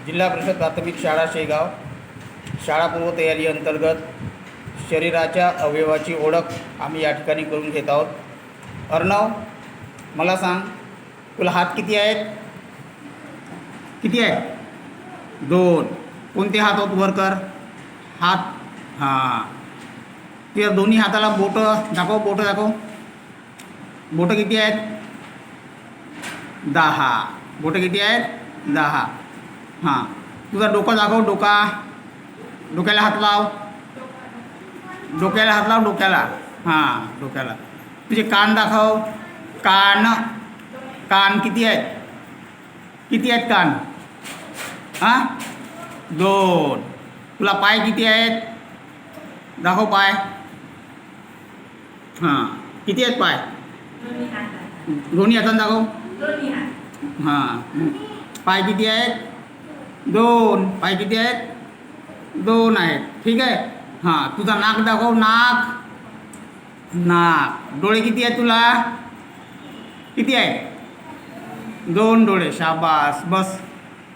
जिल्हा परिषद प्राथमिक शाळा शेगाव शाळापूर्व तयारी अंतर्गत शरीराच्या अवयवाची ओळख आम्ही या ठिकाणी करून घेत आहोत। अर्णव, मला सांग, तुला हात किती आहेत? किती आहेत? 2। कोणते हात होत वर कर? हात, हां, तुझ्या दोन्ही हाताला बोटं दाखव, बोटं दाखव। बोटं किती आहेत? 10। बोटं किती आहेत? 10। हां, तुझा डोकं दाखव, डोक्याला हात लाव, डोक्याला हात लाव, डोक्याला, हां, डोक्याला। तुझे कान दाखव, कान किती आहेत? किती आहेत कान? हां, 2। तुला पाय किती आहेत? दाखव पाय, हां, किती आहेत पाय? दोन्ही हातांना दाखव, हां। पाय किती आहेत? 2। पाय किती आहेत? 2 आहेत, ठीक आहे। हां, तुझा नाक दाखव, नाक। डोळे किती आहेत तुला? किती आहेत? 2 डोळे, शाबास, बस।